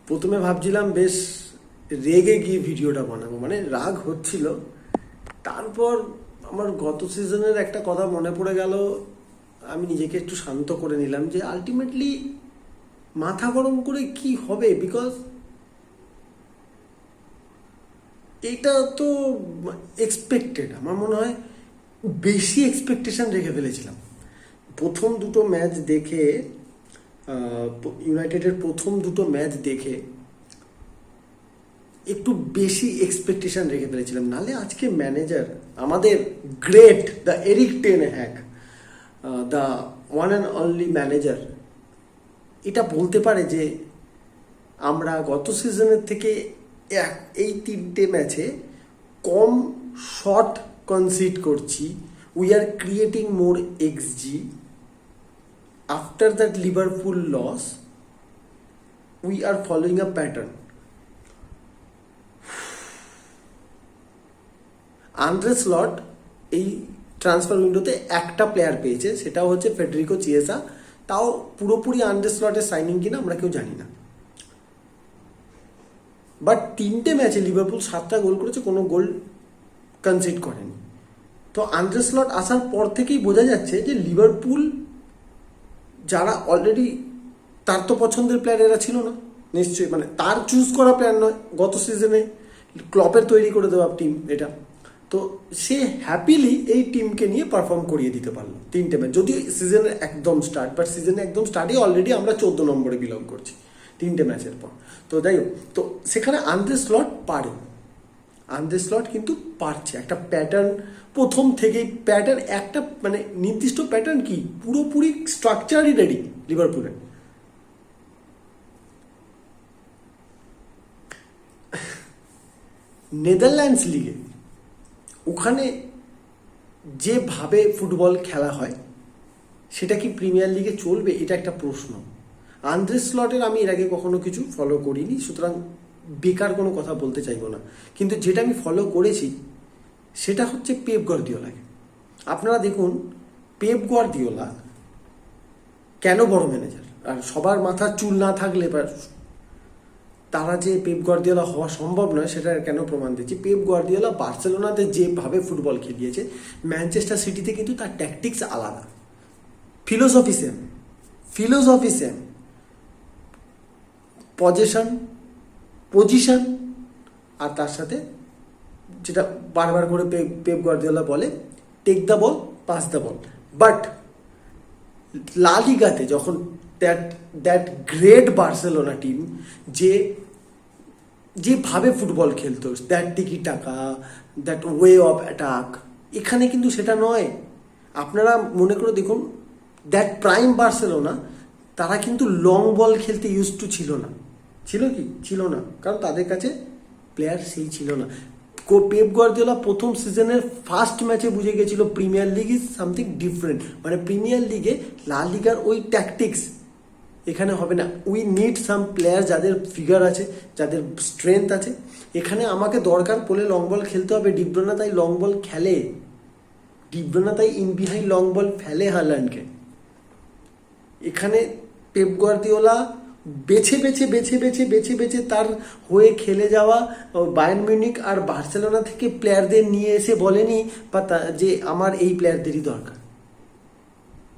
প্রথমে ভাবছিলাম বেশ রেগে গিয়ে ভিডিওটা বানাবো, মানে রাগ হচ্ছিল। তারপর আমার গত সিজনের একটা কথা মনে পড়ে গেল। আমি নিজেকে একটু শান্ত করে নিলাম যে আলটিমেটলি মাথা গরম করে কি হবে, বিকজ এটা তো এক্সপেক্টেড। আমার মনে হয় বেশি এক্সপেকটেশন রেখে ফেলেছিলাম প্রথম দুটো ম্যাচ দেখে। ইউনাইটেডের প্রথম দুটো ম্যাচ দেখে একটু বেশি এক্সপেকটেশন রেখে ফেলেছিলাম। নালে আজকে ম্যানেজার আমাদের great, the Eric ten hack, the one and only manager, এটা বলতে পারে যে আমরা গত সিজনের থেকে এই তিনটে ম্যাচে কম শট কনসিড করছি, we are creating more xG. After that Liverpool loss we are following a pattern. Andre Slot এই ট্রান্সফার উইন্ডোতে একটা প্লেয়ার পেয়েছে, সেটাও হচ্ছে ফেডেরিকো চিয়েসা। তাও পুরোপুরি আন্দ্রে স্লটের সাইনিং কিনা আমরা কেউ জানি না। বাট তিনটে ম্যাচে লিভারপুল 7টা গোল করেছে, কোনো গোল কনসিড করেনি। তো আন্দ্রে স্লট আসার পর থেকেই বোঝা যাচ্ছে যে লিভারপুল যারা অলরেডি, তার তো পছন্দের প্লেয়ার এরা ছিল না নিশ্চয়ই, মানে তার চুজ করা প্লেয়ার নয়। গত সিজনে ক্লপের তৈরি করে দেওয়া টিম এটা। তো সে হ্যাপিলি এই টিমকে নিয়ে পারফর্ম করিয়ে দিতে পারলো তিনটে ম্যাচ। যদিও সিজনের একদম স্টার্ট, বাট সিজনের একদম স্টার্টে অলরেডি আমরা 14 নম্বরে বিলং করছি তিনটে ম্যাচের পর। তো যাই হোক, তো সেখানে আন্দ্রে স্লট পারে, আন্দ্রে স্লট কিন্তু পারছে একটা প্যাটার্ন প্রথম থেকেই। প্যাটার্ন একটা মানে নির্দিষ্ট প্যাটার্ন কি, পুরোপুরি স্ট্রাকচারই রেডি লিভারপুলের। নেদারল্যান্ডস লিগে ওখানে যেভাবে ফুটবল খেলা হয় সেটা কি প্রিমিয়ার লিগে চলবে, এটা একটা প্রশ্ন। আন্দ্রে স্লটের আমি এর আগে কখনো কিছু ফলো করিনি, সুতরাং বেকার কোনো কথা বলতে চাইবো না। কিন্তু যেটা আমি ফলো করেছি সেটা হচ্ছে পেপ গার্দিওলাকে। আপনারা দেখুন পেপ গার্দিওলা কেন বড় ম্যানেজার, আর সবার মাথার চুল না থাকলে তারা যে পেপ গার্দিওলা হওয়া সম্ভব নয় সেটা কেন প্রমাণ দিচ্ছে। পেপ গার্দিওলা বার্সেলোনাতে যেভাবে ফুটবল খেলিয়েছে, ম্যানচেস্টার সিটিতে কিন্তু তার ট্যাকটিক্স আলাদা, ফিলোসফি সেম, পজিশন, আর তার সাথে যেটা বারবার করে পেপ গার্দিওলা বলে, take the ball, pass the ball. But লা লিগাতে যখন দ্যাট গ্রেট বার্সেলোনা টিম যেভাবে ফুটবল খেলতো, that tiki taka, that way of attack, এখানে কিন্তু সেটা নয়। আপনারা মনে করে দেখুন, দ্যাট প্রাইম বার্সেলোনা, তারা কিন্তু লং বল খেলতে ইউজ টু ছিল না। ছিল না, কারণ তাদের কাছে প্লেয়ার সেই ছিল না। পেপ গার্দিওলা প্রথম সিজনের ফার্স্ট ম্যাচে বুঝে গেছিল premier league is something different. মানে প্রিমিয়ার লিগে লা লিগার ওই ট্যাকটিক্স এখানে হবে না। উই নিড সাম প্লেয়ার যাদের ফিগার আছে, যাদের স্ট্রেংথ আছে। এখানে আমাকে দরকার পড়লে লং বল খেলতে হবে। ডিব্রোনা তাই লং বল খেলে, ডিব্রোনা তাই ইন বিহাইন্ড লং বল ফেলে হালান্ডকে। এখানে পেপ গার্দিওলা বেছে তার হয়ে খেলে যাওয়া বায়ার্ন মিউনিক আর বার্সেলোনা থেকে প্লেয়ারদের নিয়ে এসে বলেনি বা যে আমার এই প্লেয়ারদেরই দরকার,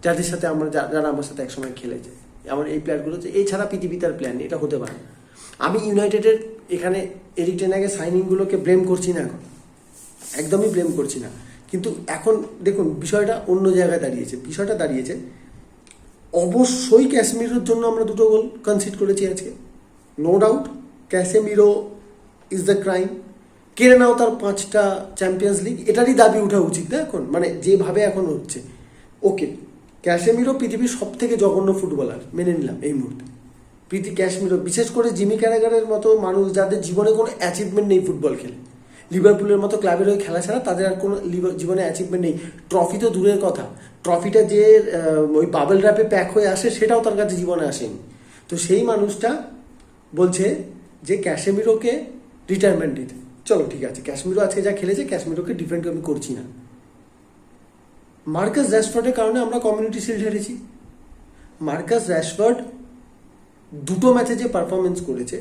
যাদের সাথে যারা আমার সাথে একসময় খেলেছে, আমার এই প্লেয়ারগুলো, এছাড়া পৃথিবীতে আর প্লেয়ার নেই। এটা হতে পারে। আমি ইউনাইটেডের এখানে এরিক টেন হাগের সাইনিংগুলোকে ব্লেম করছি না, এখন একদমই ব্লেম করছি না। কিন্তু এখন দেখুন বিষয়টা অন্য জায়গায় দাঁড়িয়েছে। অবশ্যই ক্যাসেমিরোর জন্য আমরা 2টো গোল কনসিড করেছি আজকে, no doubt. Casemiro is the crime. কেড়ে নাও তার 5টা চ্যাম্পিয়ন্স লিগ, এটারই দাবি ওঠা উচিত না এখন, মানে যেভাবে এখন হচ্ছে। ওকে, ক্যাসেমিরো পৃথিবীর সব থেকে জঘন্য ফুটবলার, মেনে নিলাম এই মুহূর্তে। ক্যাসেমিরো, বিশেষ করে জিমি ক্যারাগারের মতো মানুষ যাদের জীবনে কোনো অ্যাচিভমেন্ট নেই ফুটবল খেলে, লিভারপুলের মতো ক্লাবের ওই খেলা ছাড়া তাদের আর কোনো জীবনে অ্যাচিভমেন্ট নেই। ট্রফি তো দূরের কথা, ট্রফিটা যে ওই বাবেল র্যাপে প্যাক হয়ে আসে সেটাও তার কাছে জীবনে আসেনি। তো সেই মানুষটা বলছে যে ক্যাসেমিরোকে রিটায়ারমেন্ট দিতে। চলো ঠিক আছে, ক্যাসেমিরো আজকে যা খেলেছে, ক্যাসেমিরোকে ডিফেন্ড আমি করছি না। মার্কাস র্যাশফোর্ডের কারণে আমরা কমিউনিটি শিল্ড হেরেছি। মার্কাস র্যাশফোর্ড 2টো ম্যাচে যে পারফরমেন্স করেছে,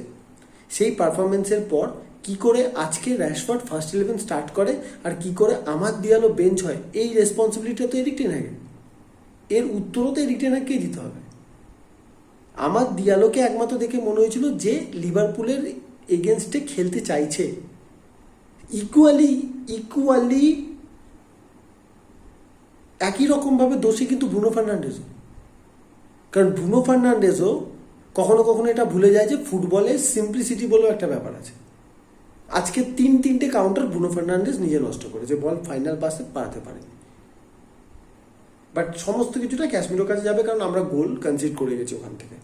সেই পারফরমেন্সের পর কি করে আজকে র্যাশফোর্ড ফার্স্ট 11 স্টার্ট করে আর কি করে আমার দিয়ালো বেঞ্চ হয়, এই রেসপন্সিবিলিটিটা তো এরিক টেন হ্যাগের। এর উত্তরও তো এরিক টেন হ্যাগকেই দিতে হবে। আমার দিয়ালোকে একমাত্র দেখে মনে হয়েছিল যে লিভারপুলের এগেনস্টে খেলতে চাইছে। ইকুয়ালি একই রকমভাবে দোষী কিন্তু ব্রুনো ফার্নান্ডেজও। কারণ ব্রুনো ফার্নান্ডেজও কখনো কখনো এটা ভুলে যায় যে ফুটবলে সিম্পলিসিটি বলেও একটা ব্যাপার আছে। আজকে তিনটে কাউন্টার ব্রুনো ফার্নান্ডেজ নিজে নষ্ট করেছে, বল ফাইনাল পাসে পাঠাতে পারেনি। বাট সমস্ত কিছুটা ক্যাশমিরোর কাছে যাবে, কারণ আমরা গোল কনসিড করে গেছি ওখান থেকে।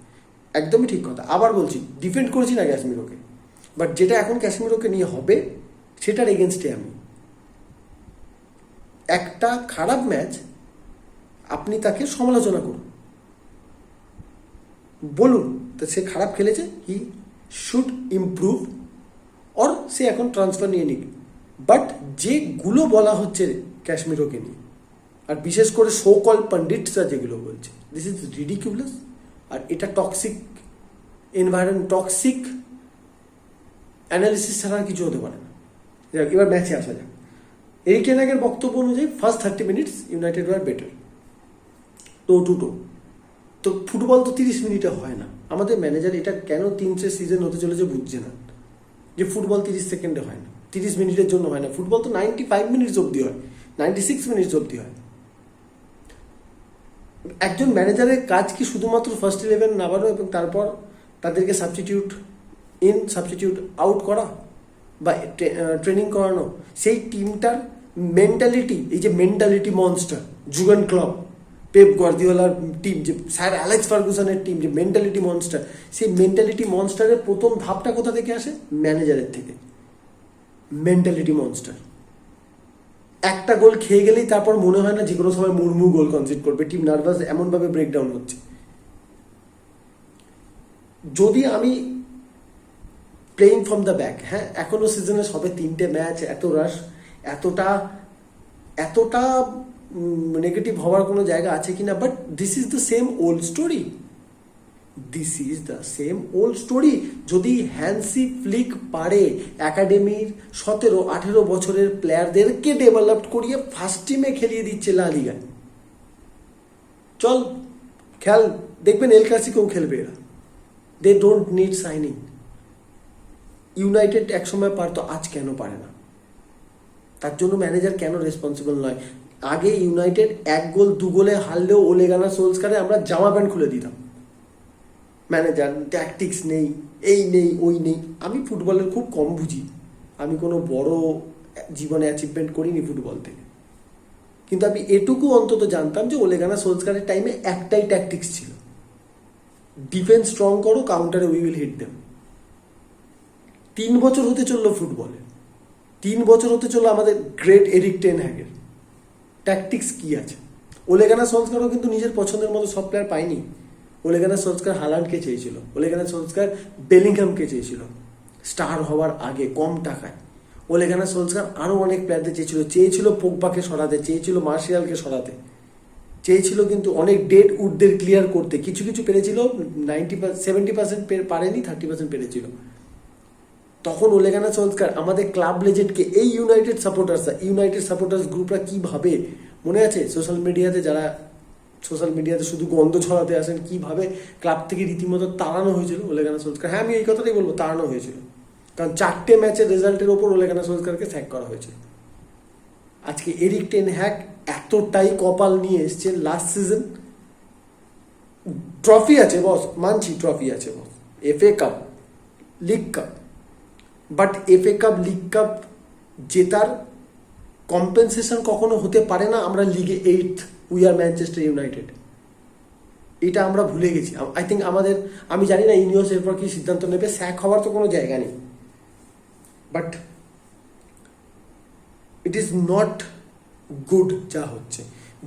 একদমই ঠিক কথা। আবার বলছি, ডিফেন্ড করেছি না ক্যাশমিরোকে, বাট যেটা এখন ক্যাশমিরোকে নিয়ে হবে সেটার এগেনস্টে আমি। একটা খারাপ ম্যাচ আপনি তাকে সমালোচনা করুন, বলুন তো সে খারাপ খেলেছে, হি শুড ইমপ্রুভ, অর সে এখন ট্রান্সফার নিয়ে নিক। বাট যেগুলো বলা হচ্ছে ক্যাশমিরোকে নিয়ে, আর বিশেষ করে সো কল পণ্ডিতরা যেগুলো বলছে, দিস ইজ রিডিকিউলাস। আর এটা টক্সিক এনভায়রনমেন্ট, টক্সিক অ্যানালিসিস ছাড়া আর কিছু হতে পারে না। এবার ম্যাচে আসা যাক। এরিক টেন হ্যাগের বক্তব্য অনুযায়ী first 30 minutes United were better, toe to toe. তো ফুটবল তো 30 মিনিটে হয় না। আমাদের ম্যানেজার এটা কেন 3 সিজন হতে চলেছে বুঝছে না, যে ফুটবল 30 সেকেন্ডে হয় না, 30 মিনিটের জন্য হয় না। ফুটবল তো 95 মিনিটস অবধি হয়, 96 মিনিটস অবধি হয়। একজন ম্যানেজারের কাজ কি শুধুমাত্র ফার্স্ট 11 নামানো এবং তারপর তাদেরকে সাবস্টিটিউট ইন সাবস্টিটিউট আউট করা বা ট্রেনিং করানো? সেই টিমটার মেন্টালিটি, এই যে mentality monster Jurgen Klopp, Pep গার্দিওলার টিম, যে স্যার অ্যালেক্স ফার্গুসনের টিম, যে মেন্টালিটি মনস্টার, সেই মেন্টালিটি মনস্টারের প্রথম ধাপটা কোথা থেকে আসে? ম্যানেজারের থেকে। মেন্টালিটি মনস্টার একটা গোল খেয়ে গেলেই তারপর মনে হয় না যে কোনো সময় মুর্মু গোল কনসিড করবে, টিম নার্ভাস এমনভাবে ব্রেকডাউন হচ্ছে। যদি আমি প্লেইং ফ্রম দ্য ব্যাক, হ্যাঁ এখনো সিজনে সবে 3টে ম্যাচ, এত রাশ, এতটা নেগেটিভ হওয়ার কোনো জায়গা আছে কিনা? But this is the same old story. যদি হ্যান্সি ফ্লিক পারে একাডেমির 17-18 বছরের প্লেয়ারদেরকে ডেভেলপ করিয়ে ফার্স্ট টিমে খেলিয়ে দিচ্ছে লা লিগায়, চল খেল, দেখবেন এল ক্লাসিকোও খেলবে এরা। They don't need signing. United একসময় পারতো, আজ কেন পারে না? তার জন্য ম্যানেজার কেন রেসপন্সিবল নয়? আগে ইউনাইটেড 1 গোল 2 গোলে হারলেও ওলে গানার সোলস্কারে আমরা জামা প্যান্ট খুলে দিতাম। ম্যানেজার ট্যাকটিক্স নেই, এই নেই ওই নেই। আমি ফুটবলের খুব কম বুঝি, আমি কোনো বড় জীবনে অ্যাচিভমেন্ট করিনি ফুটবল থেকে, কিন্তু আমি এটুকু অন্তত জানতাম যে ওলে গানার সোলস্কারের টাইমে একটাই ট্যাকটিক্স ছিল, ডিফেন্স স্ট্রং করো, কাউন্টারে উই উইল হিট দেম। 3 বছর হতে চললো ফুটবলে, 3 বছর হতে চললো আমাদের গ্রেট এরিক টেন হ্যাগের। ট্যাকটিক্স কি আছে? ওলে গানার সোলস্কারও কিন্তু নিজের পছন্দের মতো সব প্লেয়ার পায়নি। ওলে গানার সোলস্কার হালান্ডকে চেয়েছিল, ওলে গানার সোলস্কার বেলিংহামকে চেয়েছিল স্টার হওয়ার আগে কম টাকায়। ওলে গানার সোলস্কার আরও অনেক প্লেয়ারদের চেয়েছিল পোগবাকে সরাতে, চেয়েছিল মার্শিয়ালকে সরাতে, চেয়েছিল কিন্তু অনেক ডেড উডদের ক্লিয়ার করতে। কিছু পেরেছিল, 70% পারেনি, 30% পেরেছিল। তখন ওলে গানার সোলস্কার আমাদের ক্লাব লেজেন্ডকে, এই ইউনাইটেড সাপোর্টার্স গ্রুপরা কীভাবে, মনে আছে সোশ্যাল মিডিয়াতে শুধু গন্ধ ছড়াতে আসেন, কীভাবে ক্লাব থেকে রীতিমতো তাড়ানো হয়েছিল ওলে গানার সোলস্কার। হ্যাঁ আমি এই কথাটাই বলবো, তাড়ানো হয়েছিল, কারণ 4টে ম্যাচের রেজাল্টের ওপর ওলে গানার সোলস্কারকে স্যাক করা হয়েছিল। আজকে এরিক টেন হ্যাগ এতটাই কপাল নিয়ে এসছে লাস্ট সিজন। ট্রফি আছে বস, মানছি ট্রফি আছে বস, FA cup, league cup, but FA cup, league cup জেতার কম্পেনসেশন কখনো হতে পারে না আমরা লিগে 8th, we are Manchester United. এটা আমরা ভুলে গেছি। আই থিঙ্ক আমি জানি না ইনিওস এরপর কি সিদ্ধান্ত নেবে, স্যাক হওয়ার তো কোনো জায়গা নেই, but it is not good যা হচ্ছে।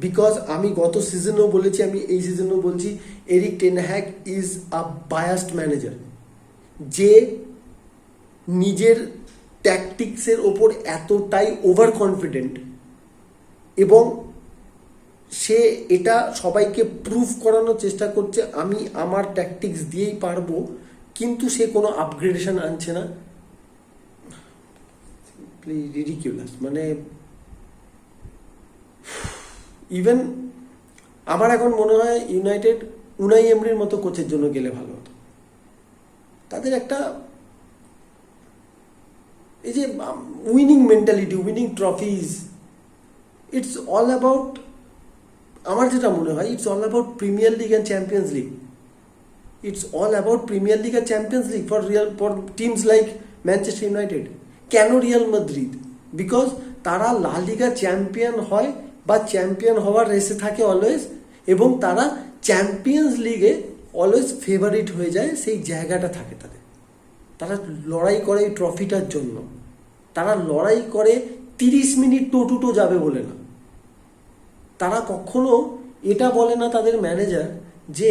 বিকজ আমি গত সিজনেও বলেছি, আমি এই সিজনেও বলছি, Eric ten hag is a biased manager, যে নিজের ট্যাকটিক্সের ওপর এতটাই ওভার কনফিডেন্ট এবং সে এটা সবাইকে প্রুভ করানোর চেষ্টা করছে, আমি আমার ট্যাকটিক্স দিয়েই পারবো, কিন্তু সে কোনো আপগ্রেডেশন আনছে না। রিডিকিউলাস, মানে ইভেন আমার এখন মনে হয় ইউনাইটেড উনাই এমরির মতো কোচের জন্য গেলে ভালো হতো। তাদের একটা এই যে winning mentality, winning trophies, it's all about, আমার যেটা মনে হয় it's all about Premier League and Champions League. It's all about Premier League and Champions League for teams like Manchester United. কেন রিয়াল মাদ্রিদ? বিকজ তারা La লিগা champion হয় বা champion হওয়ার রেসে থাকে অলওয়েজ, এবং তারা চ্যাম্পিয়ন্স লিগে অলওয়েজ ফেভারিট হয়ে যায়, সেই জায়গাটা থাকে তাদের। তারা লড়াই করে এই ট্রফিটার জন্য, তারা লড়াই করে 30 মিনিট টো যাবে বলে না। তারা কখনো এটা বলে না তাদের ম্যানেজার যে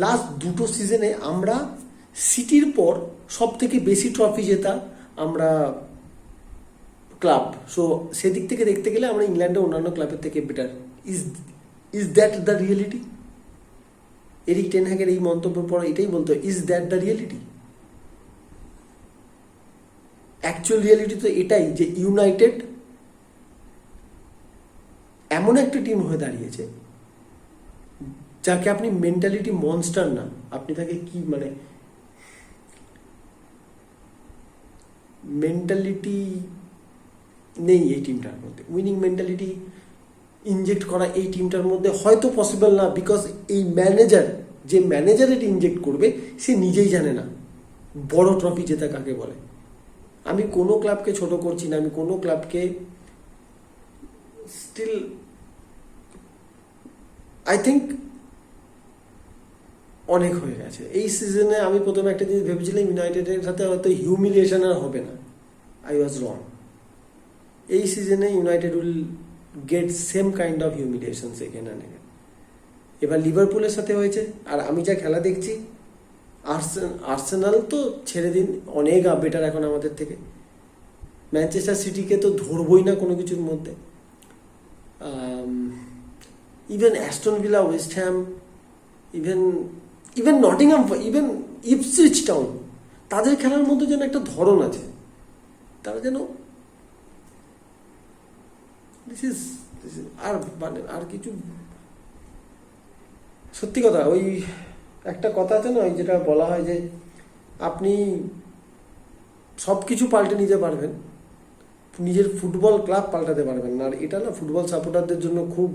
লাস্ট 2 সিজনে আমরা সিটির পর সব থেকে বেশি ট্রফি জেতা আমরা ক্লাব, সো সেদিক থেকে দেখতে গেলে আমরা ইংল্যান্ডের অন্যান্য ক্লাবের থেকে better. Is that the reality? Erik ten হ্যাগের এই মন্তব্যের পর এটাই বলতে হয়, is that the reality? Actual reality তো এটাই যে ইউনাইটেড এমন একটা টিম হয়ে দাঁড়িয়েছে যাকে আপনি মেন্টালিটি মনস্টার না, আপনি তাকে কি মানে মেন্টালিটি নেই এই টিমটার মধ্যে। উইনিং মেন্টালিটি ইনজেক্ট করা এই টিমটার মধ্যে হয়তো পসিবল না, বিকজ এই ম্যানেজার, যে ম্যানেজার এটা ইনজেক্ট করবে সে নিজেই জানে না বড় ট্রফি জেতা কাকে বলে। আমি কোনো ক্লাবকে ছোট করছি না, আমি কোনো ক্লাবকে স্টিল আই থিঙ্ক অনেক হয়ে গেছে এই সিজনে। আমি প্রথমে একটা জিনিস ভেবেছিলাম ইউনাইটেডের সাথে হয়তো হিউমিলিয়েশন আর হবে না, আই ওয়াজ রং। এই সিজনে United will get same kind of humiliation second and again. এবার লিভারপুলের সাথে হয়েছে, আর আমি যা খেলা দেখছি আর্সেনাল তো ছেড়ে দিন, অনেক বেটার এখন আমাদের থেকে। ম্যানচেস্টার সিটিকে তো ধরবই না কোনো কিছুর মধ্যে। Even Aston Villa, West Ham, even Nottingham, even Ipswich Town, তাদের খেলার মধ্যে যেন একটা ধরন আছে। তারা যেন আর মানে আর কিছু, সত্যি কথা, ওই একটা কথা আছে না, ওই যেটা বলা হয় যে আপনি সব কিছু পাল্টে নিতে পারবেন, নিজের ফুটবল ক্লাব পাল্টাতে পারবেন না। আর এটা না ফুটবল সাপোর্টারদের জন্য খুব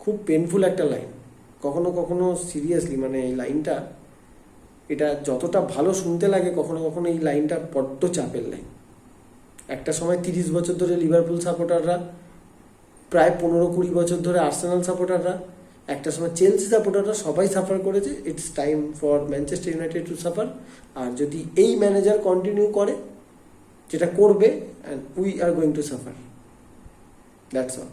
খুব পেনফুল একটা লাইন। কখনো কখনো সিরিয়াসলি মানে এই লাইনটা, এটা যতটা ভালো শুনতে লাগে কখনো কখনো এই লাইনটা বড্ড চাপের লাইন। একটা সময় 30 বছর ধরে লিভারপুল সাপোর্টাররা, প্রায় 15-20 বছর ধরে আর্সেনাল সাপোর্টাররা, একটা সময় চেলসি সাপোর্টাররা সবাই সাফার করেছে। It's time for Manchester United to suffer. আর যদি এই ম্যানেজার কন্টিনিউ করে, যেটা করবে, and we are going to suffer, that's all.